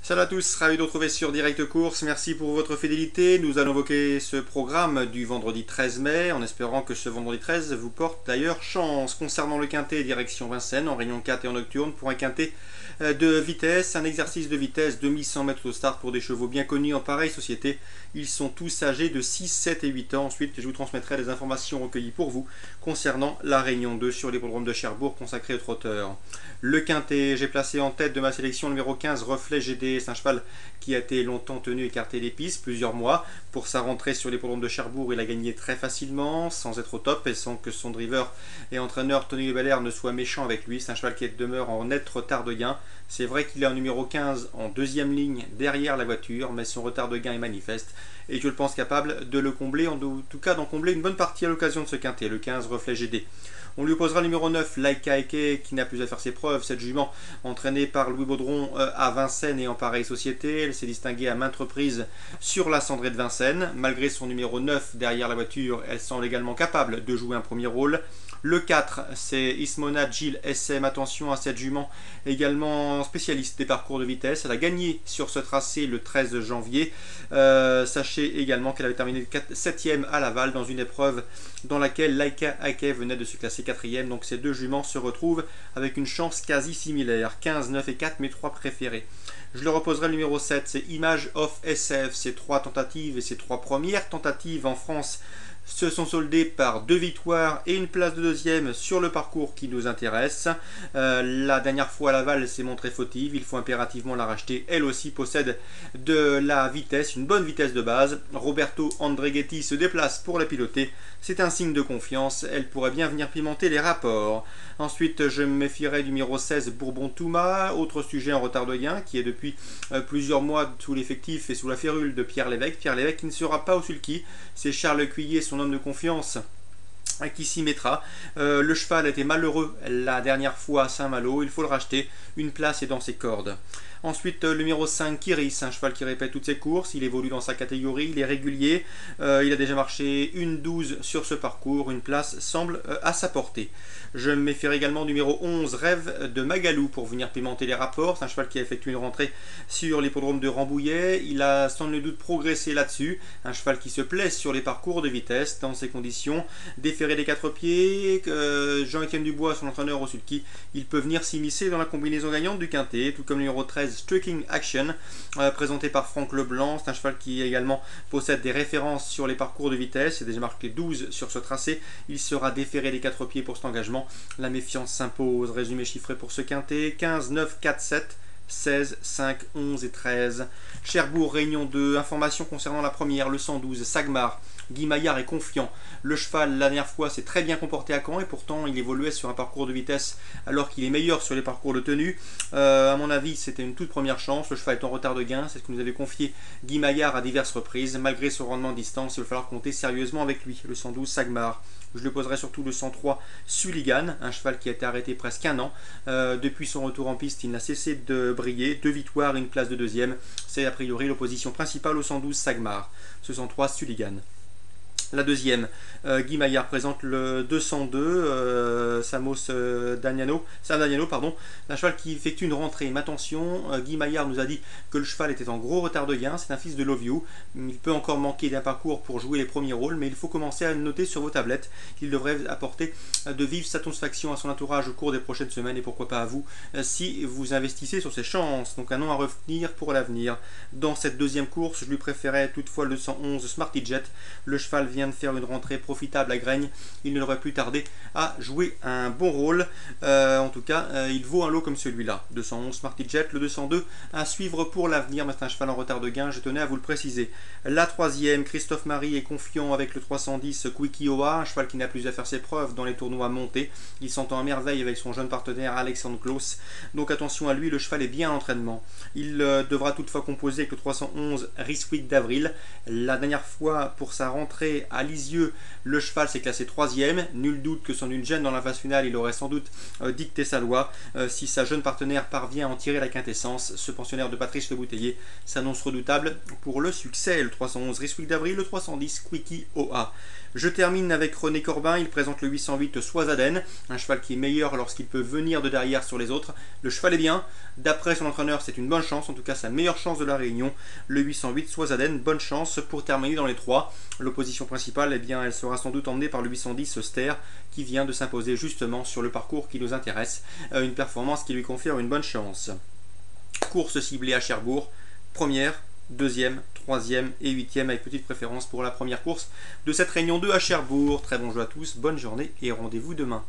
Salut à tous, ravi de vous retrouver sur Direct Course, merci pour votre fidélité. Nous allons évoquer ce programme du vendredi 13 mai, en espérant que ce vendredi 13 vous porte d'ailleurs chance. Concernant le quintet, direction Vincennes, en réunion 4 et en nocturne, pour un quintet de vitesse, un exercice de vitesse de 1100 mètres au start pour des chevaux bien connus en pareille société. Ils sont tous âgés de 6, 7 et 8 ans. Ensuite, je vous transmettrai des informations recueillies pour vous concernant la réunion 2 sur l'hippodrome de Cherbourg consacré aux trotteurs. Le quintet, j'ai placé en tête de ma sélection numéro 15, Reflet GD. C'est un cheval qui a été longtemps tenu écarté des pistes, plusieurs mois. Pour sa rentrée sur l'hippodrome de Cherbourg, il a gagné très facilement, sans être au top et sans que son driver et entraîneur Tony Belair ne soit méchant avec lui. C'est un cheval qui demeure en net retard de gain. C'est vrai qu'il est en numéro 15 en deuxième ligne derrière la voiture, mais son retard de gain est manifeste et je le pense capable de le combler, en tout cas d'en combler une bonne partie à l'occasion de ce quintet, le 15 Reflet GD. On lui opposera le numéro 9, Laika Eke, qui n'a plus à faire ses preuves. Cette jument, entraînée par Louis Baudron à Vincennes et en pareille société, elle s'est distinguée à maintes reprises sur la cendrée de Vincennes. Malgré son numéro 9 derrière la voiture, elle semble également capable de jouer un premier rôle. Le 4, c'est Ismona Gilles SM. Attention à cette jument, également spécialiste des parcours de vitesse. Elle a gagné sur ce tracé le 13 janvier. Sachez également qu'elle avait terminé 7e à Laval dans une épreuve dans laquelle Laika Ake venait de se classer 4e. Donc ces deux juments se retrouvent avec une chance quasi similaire. 15, 9 et 4, mes trois préférés. Je le reposerai le numéro 7, c'est Image of SF. Ces trois tentatives et ces trois premières tentatives en France se sont soldées par 2 victoires et une place de deuxième sur le parcours qui nous intéresse. La dernière fois à Laval, elle s'est montrée fautive, il faut impérativement la racheter. Elle aussi possède de la vitesse, une bonne vitesse de base. Roberto Andreghetti se déplace pour la piloter. C'est un signe de confiance, elle pourrait bien venir pimenter les rapports. Ensuite, je me méfierai du numéro 16, Bourbon Touma, autre sujet en retard de gain, qui est depuis plusieurs mois sous l'effectif et sous la férule de Pierre Lévesque. Pierre Lévesque qui ne sera pas au sulky, c'est Charles Cuillet, son homme de confiance, qui s'y mettra. Le cheval a été malheureux la dernière fois à Saint-Malo, il faut le racheter, une place est dans ses cordes. Ensuite, le numéro 5, Kiris, un cheval qui répète toutes ses courses, il évolue dans sa catégorie, il est régulier, il a déjà marché une 12 sur ce parcours, une place semble à sa portée. Je me méfierai également du numéro 11, Rêve de Magalou, pour venir pimenter les rapports. C'est un cheval qui a effectué une rentrée sur l'hippodrome de Rambouillet. Il a sans nul doute progressé là-dessus. Un cheval qui se plaît sur les parcours de vitesse. Dans ces conditions, déféré des 4 pieds, Jean-Étienne Dubois, son entraîneur au sulky, il peut venir s'immiscer dans la combinaison gagnante du quintet, tout comme le numéro 13, Striking Action, présenté par Franck Leblanc. C'est un cheval qui également possède des références sur les parcours de vitesse. Il a déjà marqué 12 sur ce tracé. Il sera déféré des 4 pieds pour cet engagement. La méfiance s'impose. Résumé chiffré pour ce quintet: 15, 9, 4, 7, 16, 5, 11 et 13. Cherbourg, réunion 2. Informations concernant la première, le 112, Sagmar. Guy Maillard est confiant. Le cheval, la dernière fois, s'est très bien comporté à Caen et pourtant il évoluait sur un parcours de vitesse alors qu'il est meilleur sur les parcours de tenue. À mon avis, c'était une toute première chance. Le cheval est en retard de gain, c'est ce que nous avait confié Guy Maillard à diverses reprises. Malgré son rendement de distance, il va falloir compter sérieusement avec lui. Le 112, Sagmar. Je le poserai surtout le 103, Sulligan, un cheval qui a été arrêté presque un an. Depuis son retour en piste, il n'a cessé de briller. 2 victoires et une place de deuxième. C'est a priori l'opposition principale au 112, Sagmar. Ce 103, Sulligan. La deuxième, Guy Maillard présente le 202, Sam Damiano, un cheval qui effectue une rentrée. Mais attention, Guy Maillard nous a dit que le cheval était en gros retard de gain, c'est un fils de Love You. Il peut encore manquer d'un parcours pour jouer les premiers rôles, mais il faut commencer à le noter sur vos tablettes. Il devrait apporter de vive satisfaction à son entourage au cours des prochaines semaines et pourquoi pas à vous si vous investissez sur ses chances. Donc un nom à retenir pour l'avenir. Dans cette deuxième course, je lui préférais toutefois le 111, Smarty Jet. Le cheval vient de faire une rentrée profitable à Graigne, il ne devrait plus tarder à jouer un bon rôle. En tout cas, il vaut un lot comme celui-là. 211 Smarty Jet, le 202 à suivre pour l'avenir, mais c'est un cheval en retard de gain, je tenais à vous le préciser. La troisième, Christophe Marie est confiant avec le 310 Quickie Oa, un cheval qui n'a plus à faire ses preuves dans les tournois montés. Il s'entend à merveille avec son jeune partenaire Alexandre Klaus, donc attention à lui, le cheval est bien en entraînement. Il devra toutefois composer avec le 311 Risswick d'Avril. La dernière fois, pour sa rentrée arrivé à Lisieux, le cheval s'est classé 3e. Nul doute que sans une gêne dans la phase finale, il aurait sans doute dicté sa loi. Si sa jeune partenaire parvient à en tirer la quintessence, ce pensionnaire de Patrice Le Bouteiller s'annonce redoutable pour le succès. Le 311 Riswick d'Avril, le 310 Quickie OA. Je termine avec René Corbin, il présente le 808 Soisaden, un cheval qui est meilleur lorsqu'il peut venir de derrière sur les autres. Le cheval est bien, d'après son entraîneur c'est une bonne chance, en tout cas sa meilleure chance de la réunion. Le 808 Soisaden, bonne chance pour terminer dans les 3. L'opposition principale, eh bien, elle sera sans doute emmenée par le 810 Ster, qui vient de s'imposer justement sur le parcours qui nous intéresse. Une performance qui lui confère une bonne chance. Course ciblée à Cherbourg, première, deuxième, troisième et huitième, avec petite préférence pour la première course de cette réunion 2 à Cherbourg. Très bon jeu à tous, bonne journée et rendez-vous demain.